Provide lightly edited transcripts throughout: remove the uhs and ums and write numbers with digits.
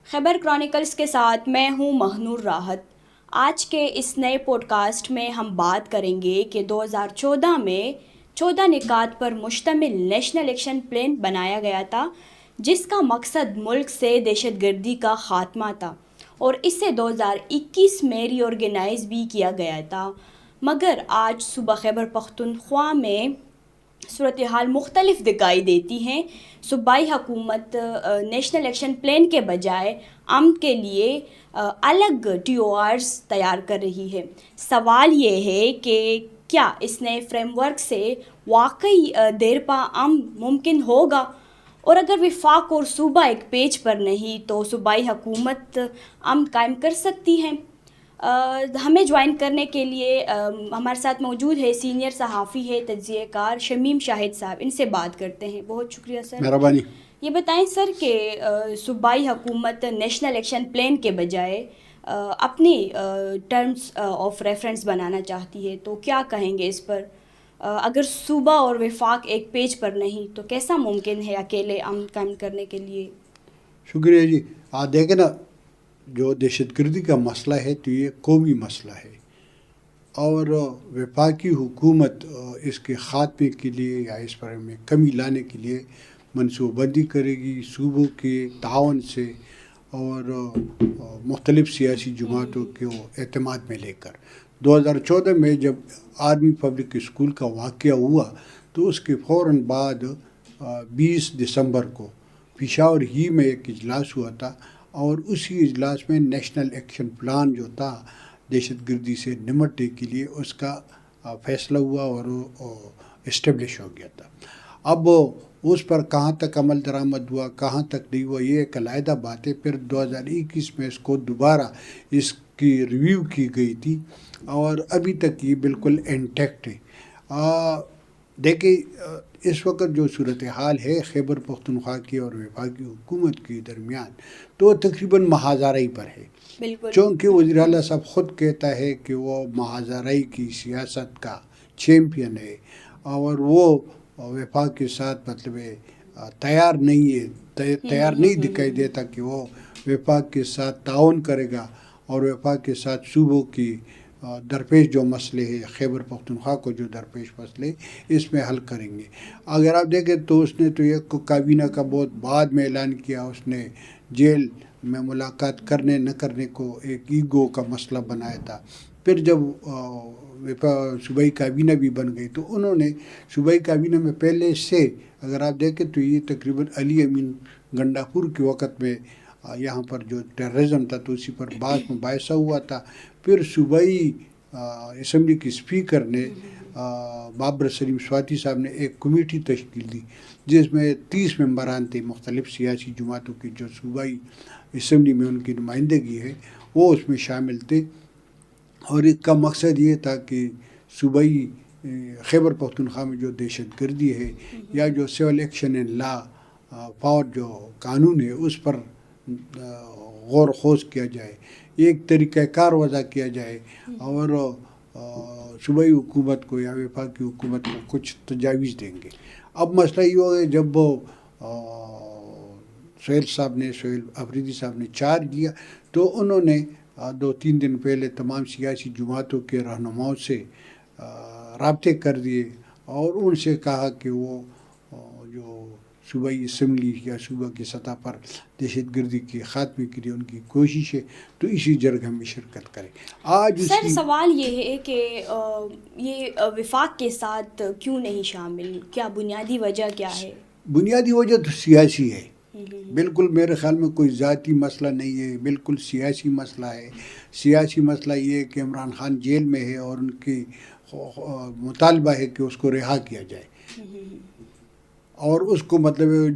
خیبر Chronicles کے ساتھ میں ہوں مہنور راحت۔ آج کے اس نئے پوڈ کاسٹ میں ہم بات کریں گے کہ 2014 میں 14 نکات پر مشتمل نیشنل ایکشن پلان بنایا گیا تھا، جس کا مقصد ملک سے دہشت گردی کا خاتمہ تھا، اور اسے 2021 میں ری آرگنائز بھی کیا گیا تھا۔ مگر آج صبح خیبر پختونخوا میں صورتحال مختلف دکھائی دیتی ہیں۔ صوبائی حکومت نیشنل ایکشن پلان کے بجائے امن کے لیے الگ ٹی او آرز تیار کر رہی ہے۔ سوال یہ ہے کہ کیا اس نئے فریم ورک سے واقعی دیرپا امن ممکن ہوگا؟ اور اگر وفاق اور صوبہ ایک پیج پر نہیں تو صوبائی حکومت امن قائم کر سکتی ہیں؟ ہمیں جوائن کرنے کے لیے ہمارے ساتھ موجود ہے سینئر صحافی ہے، تجزیہ کار شمیم شاہد صاحب۔ ان سے بات کرتے ہیں۔ بہت شکریہ سر، مہربانی۔ یہ بتائیں سر کہ صوبائی حکومت نیشنل ایکشن پلان کے بجائے اپنی ٹرمز آف ریفرنس بنانا چاہتی ہے، تو کیا کہیں گے اس پر؟ اگر صوبہ اور وفاق ایک پیج پر نہیں تو کیسا ممکن ہے اکیلے امن قائم کرنے کے لیے؟ شکریہ جی۔ آپ دیکھیں نا، جو دہشت گردی کا مسئلہ ہے تو یہ قومی مسئلہ ہے، اور وفاقی حکومت اس کے خاتمے کے لیے یا اس پر میں کمی لانے کے لیے منصوبہ بندی کرے گی صوبوں کے تعاون سے اور مختلف سیاسی جماعتوں کے اعتماد میں لے کر۔ 2014 میں جب آرمی پبلک اسکول کا واقعہ ہوا تو اس کے فوراً بعد 20 دسمبر کو پشاور ہی میں ایک اجلاس ہوا تھا، اور اسی اجلاس میں نیشنل ایکشن پلان جو تھا دہشت گردی سے نمٹنے کے لیے اس کا فیصلہ ہوا اور اسٹیبلش ہو گیا تھا۔ اب اس پر کہاں تک عمل درآمد ہوا، کہاں تک نہیں ہوا، یہ ایک علیحدہ بات ہے۔ پھر 2021 میں اس کو دوبارہ اس کی ریویو کی گئی تھی، اور ابھی تک یہ بالکل انٹیکٹ ہے۔ دیکھیں، اس وقت جو صورتحال ہے خیبر پختونخوا کی اور وفاقی حکومت کے درمیان، تو تقریباً محاذ آرائی پر ہے، بالکل، چونکہ وزیر اعلیٰ صاحب خود کہتا ہے کہ وہ محاذ آرائی کی سیاست کا چیمپئن ہے، اور وہ وفاق کے ساتھ تیار نہیں ہے، تیار نہیں دکھائی دیتا کہ وہ وفاق کے ساتھ تعاون کرے گا اور وفاق کے ساتھ صوبوں کی درپیش جو مسئلے ہیں، خیبر پختونخوا کو جو درپیش مسئلے اس میں حل کریں گے۔ اگر آپ دیکھیں تو اس نے تو ایک کابینہ کا بہت بعد میں اعلان کیا، اس نے جیل میں ملاقات کرنے نہ کرنے کو ایک ایگو کا مسئلہ بنایا تھا۔ پھر جب صوبائی کابینہ بھی بن گئی تو انہوں نے صوبائی کابینہ میں پہلے سے، اگر آپ دیکھیں تو یہ تقریباً علی امین گنڈاپور کے وقت میں یہاں پر جو ٹیررزم تھا تو اسی پر بعض مباحثہ ہوا تھا۔ پھر صوبائی اسمبلی کے اسپیکر نے بابر سلیم سواتی صاحب نے ایک کمیٹی تشکیل دی، جس میں 30 ممبران تھے مختلف سیاسی جماعتوں کی، جو صوبائی اسمبلی میں ان کی نمائندگی ہے، وہ اس میں شامل تھے، اور اس کا مقصد یہ تھا کہ صوبائی خیبر پختونخوا میں جو دہشت گردی ہے یا جو civil action and law power جو قانون ہے اس پر غور و خوض کیا جائے، ایک طریقہ کار وضع کیا جائے، اور صوبائی حکومت کو یا وفاقی حکومت کو کچھ تجاویز دیں گے۔ اب مسئلہ یہ ہو گیا، جب سہیل افریدی صاحب نے چارج لیا تو انہوں نے 2-3 دن پہلے تمام سیاسی جماعتوں کے رہنماؤں سے رابطے کر دیے، اور ان سے کہا کہ وہ جو صوبائی اسمبلی یا صوبہ کی سطح پر دہشت گردی کے خاتمے کے لیے ان کی کوشش ہے تو اسی جرگہ میں شرکت کریں۔ آج سر سوال یہ ہے کہ یہ وفاق کے ساتھ کیوں نہیں شامل؟ کیا بنیادی وجہ کیا ہے؟ بنیادی وجہ تو سیاسی ہے، بالکل میرے خیال میں کوئی ذاتی مسئلہ نہیں ہے، بالکل سیاسی مسئلہ ہے۔ سیاسی مسئلہ یہ ہے کہ عمران خان جیل میں ہے اور ان کی مطالبہ ہے کہ اس کو رہا کیا جائے، اور اس کو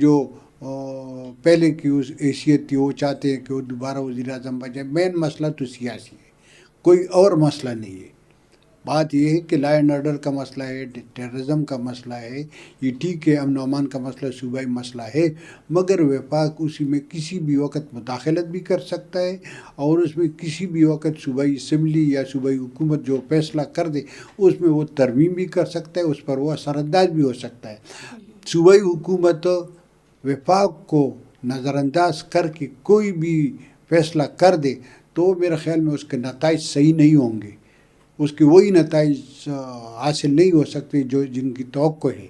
جو پہلے کی اس حیثیت تھی وہ چاہتے ہیں کہ وہ دوبارہ وزیر اعظم بن جائے۔ مین مسئلہ تو سیاسی ہے، کوئی اور مسئلہ نہیں ہے۔ بات یہ ہے کہ لا اینڈ آرڈر کا مسئلہ ہے، ٹیررزم کا مسئلہ ہے، یہ ٹھیک ہے، امن و امان کا مسئلہ صوبائی مسئلہ ہے، مگر وفاق اسی میں کسی بھی وقت مداخلت بھی کر سکتا ہے، اور اس میں کسی بھی وقت صوبائی اسمبلی یا صوبائی حکومت جو فیصلہ کر دے اس میں وہ ترمیم بھی کر سکتا ہے، اس پر وہ اثر انداز بھی ہو سکتا ہے۔ صوبائی حکومت وفاق کو نظر انداز کر کے کوئی بھی فیصلہ کر دے تو میرے خیال میں اس کے نتائج صحیح نہیں ہوں گے، اس کے وہی نتائج حاصل نہیں ہو سکتے جو جن کی توقع ہے۔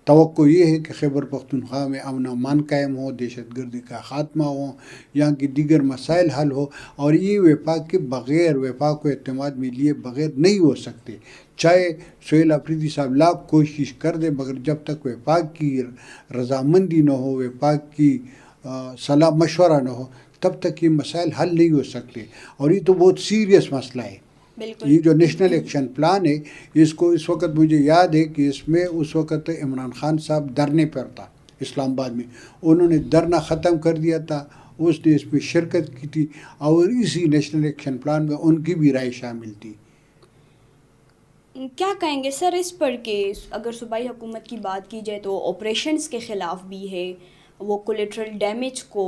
توقع یہ ہے کہ خیبر پختونخوا میں امن و امان قائم ہو، دہشت گردی کا خاتمہ ہو، یہاں کی دیگر مسائل حل ہو، اور یہ وفاق کے بغیر، وفاق کو اعتماد میں لیے بغیر نہیں ہو سکتے۔ چاہے سہیل آفریدی صاحب لاکھ کوشش کر دیں، مگر جب تک وفاق کی رضامندی نہ ہو، وفاق کی صلاح مشورہ نہ ہو، تب تک یہ مسائل حل نہیں ہو سکتے۔ اور یہ تو بہت سیریس مسئلہ ہے۔ بالکل یہ جو نیشنل ایکشن پلان ہے، اس کو اس وقت مجھے یاد ہے کہ اس میں اس وقت عمران خان صاحب دھرنے پر تھا اسلام آباد میں، انہوں نے دھرنا ختم کر دیا تھا، اس نے اس میں شرکت کی تھی، اور اسی نیشنل ایکشن پلان میں ان کی بھی رائے شامل تھی۔ کیا کہیں گے سر اس پر کہ اگر صوبائی حکومت کی بات کی جائے تو آپریشنز کے خلاف بھی ہے، وہ کولیٹرل ڈیمیج کو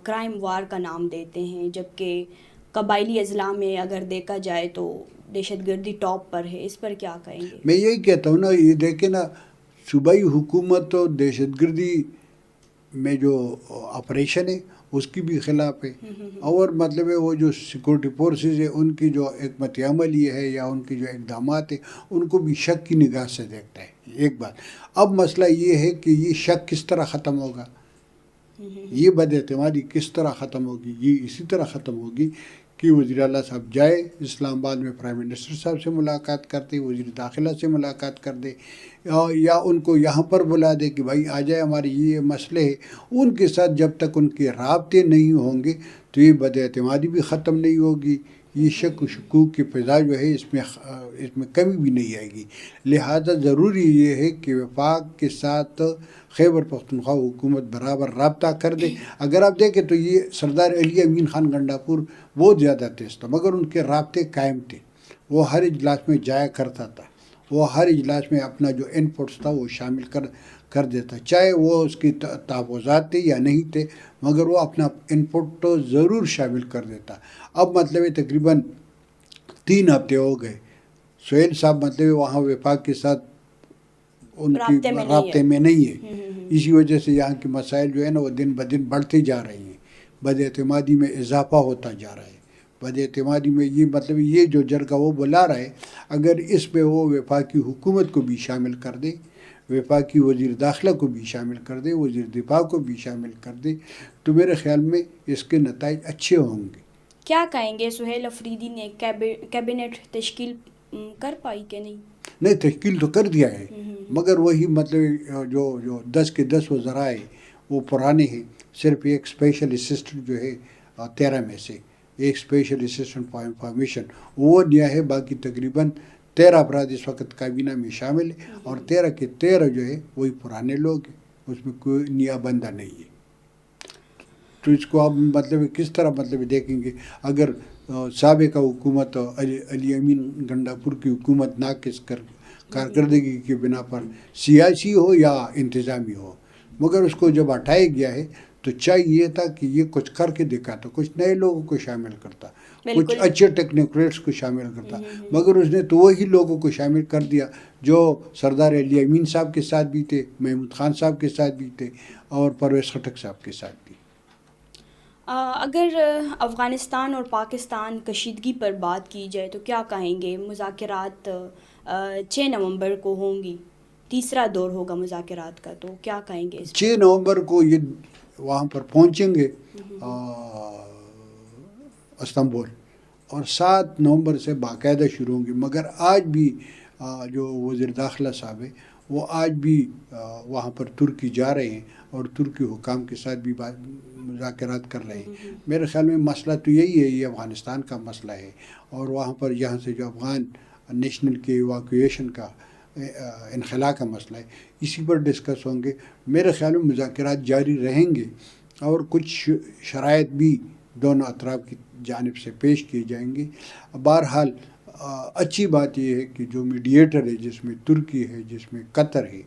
کرائم وار کا نام دیتے ہیں، جبکہ قبائلی اضلاع میں اگر دیکھا جائے تو دہشت گردی ٹاپ پر ہے، اس پر کیا کہیں گے؟ میں یہی کہتا ہوں نا، یہ دیکھیں نا، صوبائی حکومت تو دہشت گردی میں جو آپریشن ہے اس کی بھی خلاف ہے، اور مطلب ہے وہ جو سیکورٹی فورسز ہے ان کی جو حکمت عمل یہ ہے یا ان کی جو اقدامات ہیں ان کو بھی شک کی نگاہ سے دیکھتا ہے، ایک بات۔ اب مسئلہ یہ ہے کہ یہ شک کس طرح ختم ہوگا، یہ بد اعتمادی کس طرح ختم ہوگی؟ یہ اسی طرح ختم ہوگی کہ وزیر اعلیٰ صاحب جائے اسلام آباد میں، پرائم منسٹر صاحب سے ملاقات کرتے، وزیر داخلہ سے ملاقات کر دے، یا ان کو یہاں پر بلا دے کہ بھائی آ جائے، ہمارے یہ مسئلے ہیں۔ ان کے ساتھ جب تک ان کے رابطے نہیں ہوں گے تو یہ بد اعتمادی بھی ختم نہیں ہوگی، یہ شک و شکوک کی فضا جو ہے اس میں کمی بھی نہیں آئے گی۔ لہذا ضروری یہ ہے کہ وفاق کے ساتھ خیبر پختونخوا حکومت برابر رابطہ کر دے۔ اگر آپ دیکھیں تو یہ سردار علی امین خان گنڈاپور بہت زیادہ تیز تھا، مگر ان کے رابطے قائم تھے، وہ ہر اجلاس میں جایا کرتا تھا، وہ ہر اجلاس میں اپنا جو ان پٹس تھا وہ شامل کر دیتا، چاہے وہ اس کی تحفظات تھے یا نہیں تھے، مگر وہ اپنا ان پٹ تو ضرور شامل کر دیتا۔ اب مطلب تقریباً 3 ہفتے ہو گئے، سہیل صاحب مطلب وہاں وفاق کے ساتھ ان کی رابطے میں نہیں ہے، اسی وجہ سے یہاں کے مسائل جو ہے نا وہ دن بدن بڑھتے جا رہے ہیں، بد اعتمادی میں اضافہ ہوتا جا رہا ہے۔ بد اعتمادی میں یہ مطلب یہ جو جرگہ وہ بلا رہا ہے، اگر اس میں وہ وفاقی حکومت کو بھی شامل کر دے، وفاقی وزیر داخلہ کو بھی شامل کر دے، وزیر دفاع کو بھی شامل کر دے، تو میرے خیال میں اس کے نتائج اچھے ہوں گے۔ کیا کہیں گے سہیل آفریدی نے کیبنٹ تشکیل کر پائی کہ نہیں؟ نہیں، تشکیل تو کر دیا ہے، مگر وہی مطلب جو 10 کے 10 وزراء ہیں وہ پرانے ہیں، صرف ایک اسپیشل اسسٹنٹ جو ہے 13 میں سے ایک اسپیشل اسسٹنٹ فار انفارمیشن وہ نیا ہے، باقی تقریباً 13 افراد اس وقت کابینہ میں شامل ہیں، اور 13 کے 13 جو ہے وہی پرانے لوگ ہیں، اس میں کوئی نیا بندہ نہیں ہے۔ تو اس کو آپ مطلب کس طرح مطلب دیکھیں گے؟ اگر سابقہ حکومت علی امین گنڈاپور کی حکومت ناقص کارکردگی کی بنا پر سیاسی ہو یا انتظامی ہو، مگر اس کو جب ہٹایا گیا ہے تو چاہیے تھا کہ یہ کچھ کر کے دکھاتا، کچھ نئے لوگوں کو شامل کرتا، کچھ اچھے ٹیکنوکریٹس کو شامل کرتا، مگر اس نے تو وہی لوگوں کو شامل کر دیا جو سردار علی امین صاحب کے ساتھ بھی تھے، محمود خان صاحب کے ساتھ بھی تھے، اور پرویز خٹک صاحب کے ساتھ بھی۔ اگر افغانستان اور پاکستان کشیدگی پر بات کی جائے تو کیا کہیں گے؟ مذاکرات 6 نومبر کو ہوں گی، تیسرا دور ہوگا مذاکرات کا، تو کیا کہیں گے؟ 6 نومبر کو یہ وہاں پر پہنچیں گے استنبول، اور 7 نومبر سے باقاعدہ شروع ہوں گی، مگر آج بھی جو وزیر داخلہ صاحب ہے وہ آج بھی وہاں پر ترکی جا رہے ہیں اور ترکی حکام کے ساتھ بھی مذاکرات کر رہے ہیں۔ میرے خیال میں مسئلہ تو یہی ہے، یہ افغانستان کا مسئلہ ہے، اور وہاں پر یہاں سے جو افغان نیشنل کے ایواکویشن کا انخلاء کا مسئلہ ہے، اسی پر ڈسکس ہوں گے۔ میرے خیال میں مذاکرات جاری رہیں گے، اور کچھ شرائط بھی دونوں اطراف کی جانب سے پیش کیے جائیں گے۔ بہرحال اچھی بات یہ ہے کہ جو میڈیٹر ہے، جس میں ترکی ہے، جس میں قطر ہے،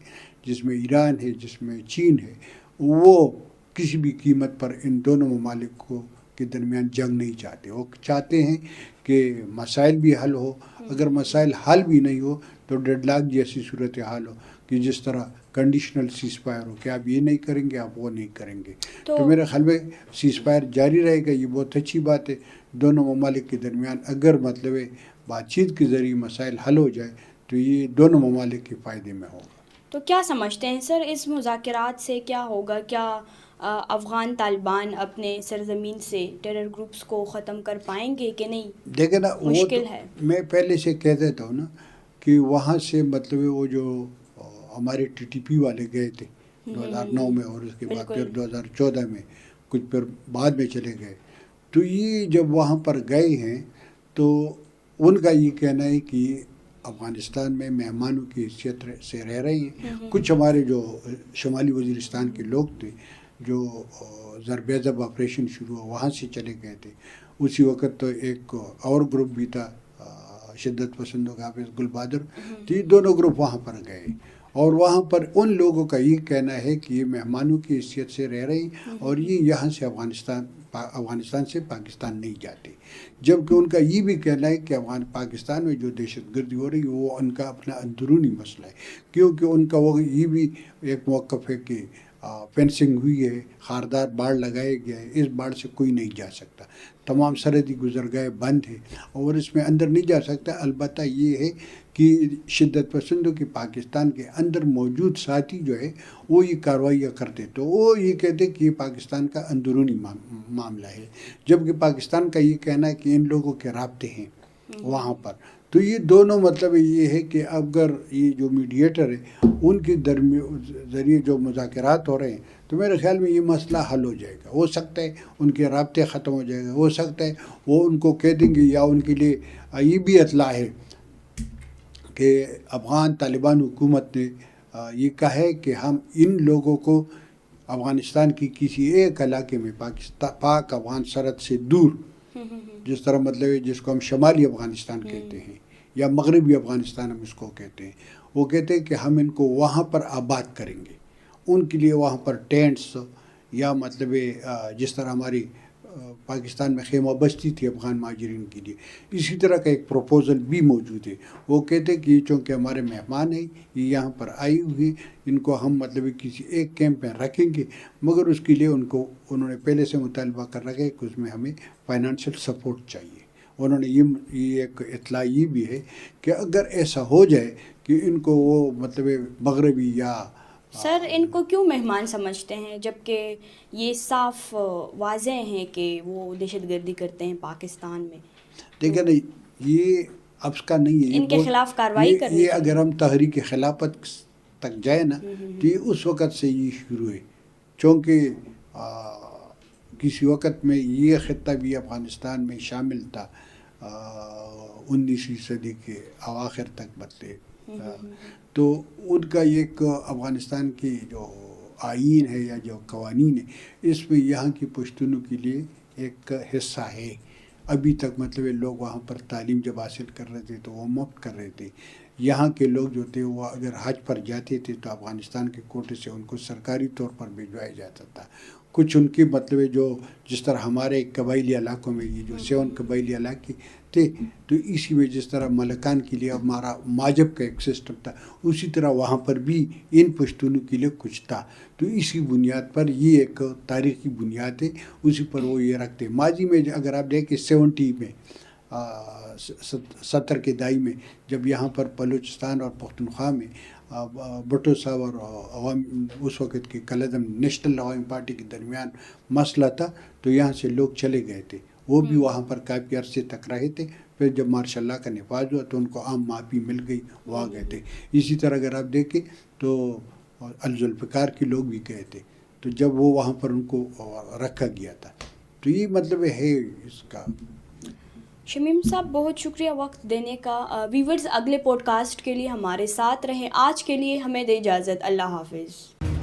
جس میں ایران ہے، جس میں چین ہے، وہ کسی بھی قیمت پر ان دونوں ممالک کو کے درمیان جنگ نہیں چاہتے. وہ چاہتے ہیں کہ مسائل بھی حل ہو. اگر مسائل حل بھی نہیں ہو تو ڈیڈ لاک جیسی صورتحال ہو کہ جس طرح کنڈیشنل سیز فائر ہو کہ آپ یہ نہیں کریں گے، آپ وہ نہیں کریں گے. تو میرے خیال میں سیز فائر جاری رہے گا. یہ بہت اچھی بات ہے. دونوں ممالک کے درمیان اگر مطلب بات چیت کے ذریعے مسائل حل ہو جائے تو یہ دونوں ممالک کے فائدے میں ہوگا. تو کیا سمجھتے ہیں سر اس مذاکرات سے کیا ہوگا؟ کیا افغان طالبان اپنے سرزمین سے ٹیرر گروپس کو ختم کر پائیں گے کہ نہیں؟ دیکھیں نا، وہ مشکل ہے. میں پہلے سے کہہ دیتا ہوں نا کہ وہاں سے مطلب وہ جو ہمارے ٹی ٹی پی والے گئے تھے 2009 میں، اور اس کے بعد پھر 2014 میں، کچھ پھر بعد میں چلے گئے. تو یہ جب وہاں پر گئے ہیں تو ان کا یہ کہنا ہے کہ افغانستان میں مہمانوں کی حیثیت سے رہ رہے ہیں. کچھ ہمارے جو شمالی وزیرستان کے لوگ تھے جو ضرب آپریشن شروع ہوا وہاں سے چلے گئے تھے. اسی وقت تو ایک اور گروپ بھی تھا شدت پسندوں کا، حافظ گل بہادر. تو یہ دونوں گروپ وہاں پر گئے اور وہاں پر ان لوگوں کا یہ کہنا ہے کہ یہ مہمانوں کی حیثیت سے رہ رہے ہیں اور یہ یہاں سے افغانستان سے پاکستان نہیں جاتے. جبکہ ان کا یہ بھی کہنا ہے کہ پاکستان میں جو دہشت گردی ہو رہی ہے وہ ان کا اپنا اندرونی مسئلہ ہے، کیونکہ ان کا وہ یہ بھی ایک موقف ہے کہ فینسنگ ہوئی ہے، خاردار باڑ لگائے گیا ہے، اس باڑ سے کوئی نہیں جا سکتا. تمام سرحدی گزرگاہیں بند ہیں اور اس میں اندر نہیں جا سکتا. البتہ یہ ہے کہ شدت پسندوں کے پاکستان کے اندر موجود ساتھی جو ہے وہ یہ کارروائیاں کرتے، تو وہ یہ کہتے کہ یہ پاکستان کا اندرونی معاملہ ہے. جبکہ پاکستان کا یہ کہنا ہے کہ ان لوگوں کے رابطے ہیں وہاں پر. تو یہ دونوں مطلب یہ ہے کہ اگر یہ جو میڈیٹر ہے ان کے ذریعے جو مذاکرات ہو رہے ہیں تو میرے خیال میں یہ مسئلہ حل ہو جائے گا. ہو سکتا ہے ان کے رابطے ختم ہو جائے گا، ہو سکتا ہے وہ ان کو کہہ دیں گے، یا ان کے لیے یہ بھی اطلاع ہے کہ افغان طالبان حکومت نے یہ کہا ہے کہ ہم ان لوگوں کو افغانستان کی کسی ایک علاقے میں پاک افغان سرحد سے دور، جس طرح مطلب ہے جس کو ہم شمالی افغانستان کہتے ہیں یا مغربی افغانستان ہم اس کو کہتے ہیں، وہ کہتے ہیں کہ ہم ان کو وہاں پر آباد کریں گے. ان کے لیے وہاں پر ٹینٹس یا مطلب جس طرح ہماری پاکستان میں خیمہ بستی تھی افغان مہاجرین کے لیے، اسی طرح کا ایک پروپوزل بھی موجود ہے. وہ کہتے ہیں کہ یہ چونکہ ہمارے مہمان ہیں، یہ یہاں پر آئی ہوئی ہیں، ان کو ہم مطلب کسی ایک کیمپ میں رکھیں گے، مگر اس کے لیے انہوں نے پہلے سے مطالبہ کر رکھا ہے کہ اس میں ہمیں فائنانشیل سپورٹ چاہیے. انہوں نے یہ ایک اطلاع یہ بھی ہے کہ اگر ایسا ہو جائے کہ ان کو وہ مطلب مغربی یا سر ان کو کیوں مہمان سمجھتے ہیں جبکہ یہ صاف واضح ہیں کہ وہ دہشت گردی کرتے ہیں پاکستان میں؟ دیکھیں نا، یہ اب کا نہیں ہے، ان کے خلاف کارروائی کرنی یہ اگر ہم تحریک خلافت تک جائے نا تو یہ اس وقت سے یہ شروع ہے. چونکہ کسی وقت میں یہ خطہ بھی افغانستان میں شامل تھا 19ویں صدی کے اواخر تک تو ان کا ایک افغانستان کی جو آئین ہے یا جو قوانین ہے اس میں یہاں کی پشتونوں کے لیے ایک حصہ ہے. ابھی تک مطلب لوگ وہاں پر تعلیم جب حاصل کر رہے تھے تو وہ مفت کر رہے تھے. یہاں کے لوگ جو تھے وہ اگر حج پر جاتے تھے تو افغانستان کے کوٹے سے ان کو سرکاری طور پر بھجوایا جاتا تھا. کچھ ان کی مطلب جو جس طرح ہمارے قبائلی علاقوں میں یہ جو 7 قبائلی علاقے تھے تو اسی میں جس طرح ملکان کے لیے ہمارا ماجب کا ایک سسٹم تھا، اسی طرح وہاں پر بھی ان پشتونوں کے لیے کچھ تھا. تو اسی بنیاد پر یہ ایک تاریخی بنیاد ہے، اسی پر وہ یہ رکھتے. ماضی میں اگر آپ دیکھیں 70 میں 70 کے دہائی میں جب یہاں پر بلوچستان اور پختونخوا میں بھٹو صاحب اور عوام اس وقت کے کالعدم نیشنل عوامی پارٹی کے درمیان مسئلہ تھا تو یہاں سے لوگ چلے گئے تھے. وہ بھی وہاں پر کافی عرصے تک رہے تھے. پھر جب مارشاء اللہ کا نفاذ ہوا تو ان کو عام معافی مل گئی، وہ آ گئے تھے. اسی طرح اگر آپ دیکھیں تو الذوالفقار کے لوگ بھی گئے تھے تو جب وہ وہاں پر ان کو رکھا گیا تھا. تو یہ مطلب ہے اس کا. شمیم صاحب بہت شکریہ وقت دینے کا. ویورز اگلے پوڈ کاسٹ کے لیے ہمارے ساتھ رہیں. آج کے لیے ہمیں دے اجازت. اللہ حافظ.